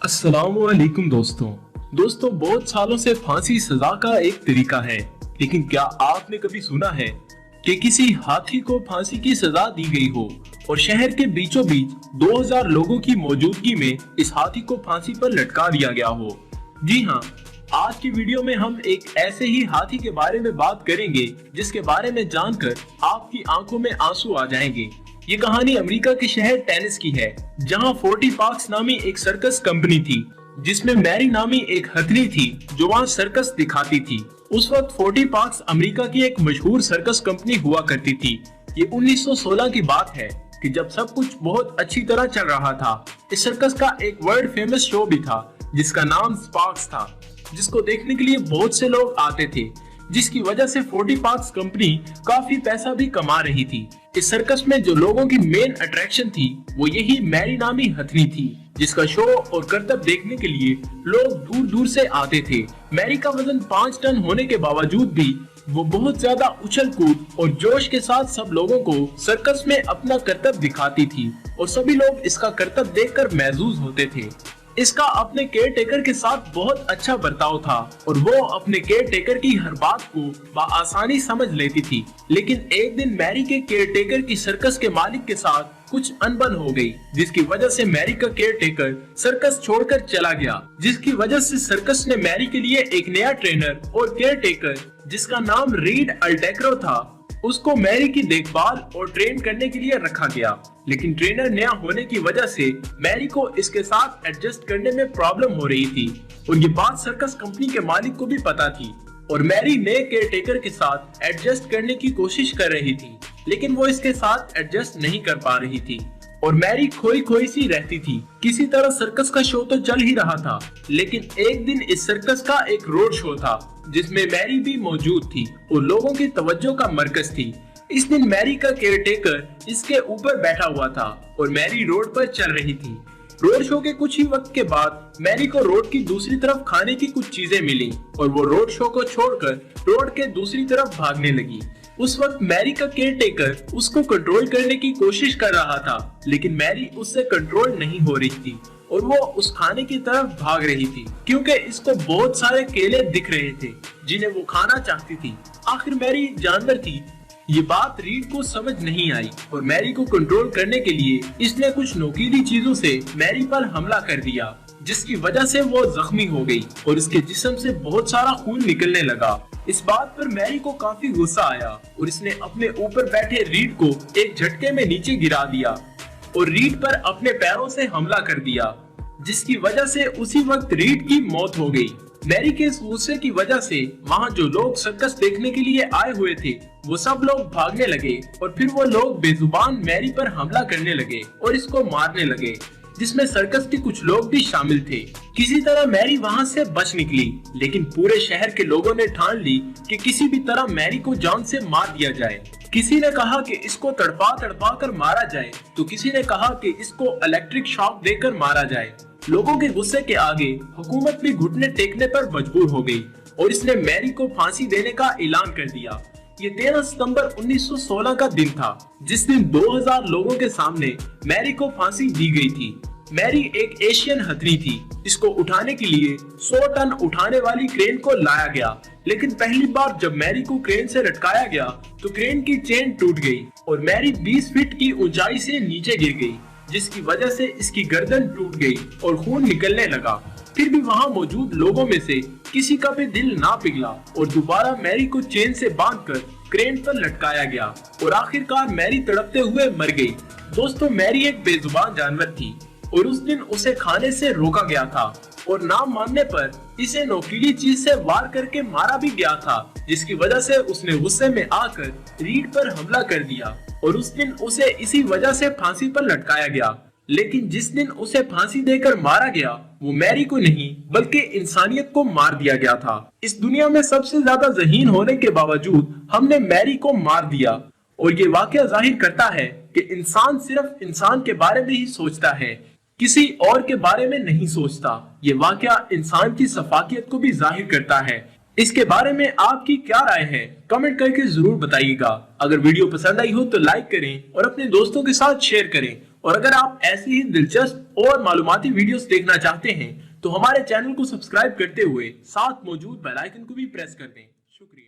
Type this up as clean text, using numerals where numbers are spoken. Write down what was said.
अस्सलामुअलैकुम दोस्तों बहुत सालों से फांसी सजा का एक तरीका है, लेकिन क्या आपने कभी सुना है कि किसी हाथी को फांसी की सजा दी गई हो और शहर के बीचों बीच 2000 लोगों की मौजूदगी में इस हाथी को फांसी पर लटका दिया गया हो। जी हाँ, आज की वीडियो में हम एक ऐसे ही हाथी के बारे में बात करेंगे जिसके बारे में जानकर आपकी आंखों में आंसू आ जाएंगे। ये कहानी अमेरिका के शहर टेनेसी की है, जहां 40 पार्क्स नामी एक सर्कस कंपनी थी, जिसमें मैरी नामी एक हथनी थी जो वहां सर्कस दिखाती थी। उस वक्त 40 पार्क्स अमेरिका की एक मशहूर सर्कस कंपनी हुआ करती थी। ये 1916 की बात है कि जब सब कुछ बहुत अच्छी तरह चल रहा था। इस सर्कस का एक वर्ल्ड फेमस शो भी था जिसका नाम स्पार्क्स था, जिसको देखने के लिए बहुत से लोग आते थे, जिसकी वजह से 40 पार्क्स कंपनी काफी पैसा भी कमा रही थी। इस सर्कस में जो लोगों की मेन अट्रैक्शन थी वो यही मैरी नामी हथनी थी, जिसका शो और करतब देखने के लिए लोग दूर दूर से आते थे। मैरी का वजन 5 टन होने के बावजूद भी वो बहुत ज्यादा उछल कूद और जोश के साथ सब लोगों को सर्कस में अपना करतब दिखाती थी और सभी लोग इसका करतब देखकर महजूज होते थे। इसका अपने केयर टेकर के साथ बहुत अच्छा बर्ताव था और वो अपने केयर टेकर की हर बात को बआसानी समझ लेती थी। लेकिन एक दिन मैरी के केयर टेकर की सर्कस के मालिक के साथ कुछ अनबन हो गई, जिसकी वजह से मैरी का केयर टेकर सर्कस छोड़कर चला गया। जिसकी वजह से सर्कस ने मैरी के लिए एक नया ट्रेनर और केयर टेकर, जिसका नाम रीड अल्टेक्रो था, उसको मैरी की देखभाल और ट्रेन करने के लिए रखा गया। लेकिन ट्रेनर नया होने की वजह से मैरी को इसके साथ एडजस्ट करने में प्रॉब्लम हो रही थी और ये बात सर्कस कंपनी के मालिक को भी पता थी और मैरी नए केयरटेकर के साथ एडजस्ट करने की कोशिश कर रही थी, लेकिन वो इसके साथ एडजस्ट नहीं कर पा रही थी और मैरी खोई खोई सी रहती थी। किसी तरह सर्कस का शो तो चल ही रहा था, लेकिन एक दिन इस सर्कस का एक रोड शो था जिसमें मैरी भी मौजूद थी और लोगों की तवज्जो का मरकज थी। इस दिन मैरी का केयरटेकर इसके ऊपर बैठा हुआ था और मैरी रोड पर चल रही थी। रोड शो के कुछ ही वक्त के बाद मैरी को रोड की दूसरी तरफ खाने की कुछ चीजें मिली और वो रोड शो को छोड़कर रोड के दूसरी तरफ भागने लगी। उस वक्त मैरी का केयरटेकर उसको कंट्रोल करने की कोशिश कर रहा था, लेकिन मैरी उससे कंट्रोल नहीं हो रही थी और वो उस खाने की तरफ भाग रही थी क्योंकि इसको बहुत सारे केले दिख रहे थे जिन्हें वो खाना चाहती थी। आखिर मैरी जानवर थी, ये बात रीड को समझ नहीं आई और मैरी को कंट्रोल करने के लिए इसने कुछ नोकीली चीजों से मैरी पर हमला कर दिया, जिसकी वजह से वो जख्मी हो गई और इसके जिस्म से बहुत सारा खून निकलने लगा। इस बात पर मैरी को काफी गुस्सा आया और इसने अपने ऊपर बैठे रीड को एक झटके में नीचे गिरा दिया और रीड पर अपने पैरों से हमला कर दिया, जिसकी वजह से उसी वक्त रीड की मौत हो गई। मैरी के इस गुस्से की वजह से वहाँ जो लोग सर्कस देखने के लिए आए हुए थे वो सब लोग भागने लगे और फिर वो लोग बेजुबान मैरी पर हमला करने लगे और इसको मारने लगे, जिसमें सर्कस के कुछ लोग भी शामिल थे। किसी तरह मैरी वहाँ से बच निकली, लेकिन पूरे शहर के लोगों ने ठान ली कि किसी भी तरह मैरी को जान से मार दिया जाए। किसी ने कहा कि इसको तड़पा तड़पा कर मारा जाए, तो किसी ने कहा कि इसको इलेक्ट्रिक शॉक देकर मारा जाए। लोगों के गुस्से के आगे हुकूमत भी घुटने टेकने पर मजबूर हो गई और इसने मैरी को फांसी देने का ऐलान कर दिया। ये 13 सितंबर 1916 का दिन था, जिस दिन 2000 लोगों के सामने मैरी को फांसी दी गई थी। मैरी एक एशियन हथनी थी। इसको उठाने के लिए 100 टन उठाने वाली क्रेन को लाया गया, लेकिन पहली बार जब मैरी को क्रेन से लटकाया गया तो क्रेन की चेन टूट गई और मैरी 20 फीट की ऊंचाई से नीचे गिर गई, जिसकी वजह से इसकी गर्दन टूट गई और खून निकलने लगा। फिर भी वहाँ मौजूद लोगों में से किसी का भी दिल ना पिघला और दोबारा मैरी को चेन से बांधकर क्रेन पर लटकाया गया और आखिरकार मैरी तड़पते हुए मर गई। दोस्तों, मैरी एक बेजुबान जानवर थी और उस दिन उसे खाने से रोका गया था और ना मानने पर इसे नोकीली चीज से वार करके मारा भी गया था, जिसकी वजह से उसने गुस्से में आकर रीड पर हमला कर दिया और उस दिन उसे इसी वजह से फांसी पर लटकाया गया। लेकिन जिस दिन उसे फांसी देकर मारा गया वो मैरी को नहीं बल्कि इंसानियत को मार दिया गया था। इस दुनिया में सबसे ज्यादा ज़हीन होने के बावजूद हमने मैरी को मार दिया और ये वाकया जाहिर करता है कि इंसान सिर्फ इंसान के बारे में ही सोचता है, किसी और के बारे में नहीं सोचता। ये वाकया इंसान की सफाकियत को भी जाहिर करता है। इसके बारे में आपकी क्या राय है, कमेंट करके जरूर बताइएगा। अगर वीडियो पसंद आई हो तो लाइक करें और अपने दोस्तों के साथ शेयर करें और अगर आप ऐसी ही दिलचस्प और मालूमाती वीडियोस देखना चाहते हैं तो हमारे चैनल को सब्सक्राइब करते हुए साथ मौजूद बेल आइकन को भी प्रेस कर दें। शुक्रिया।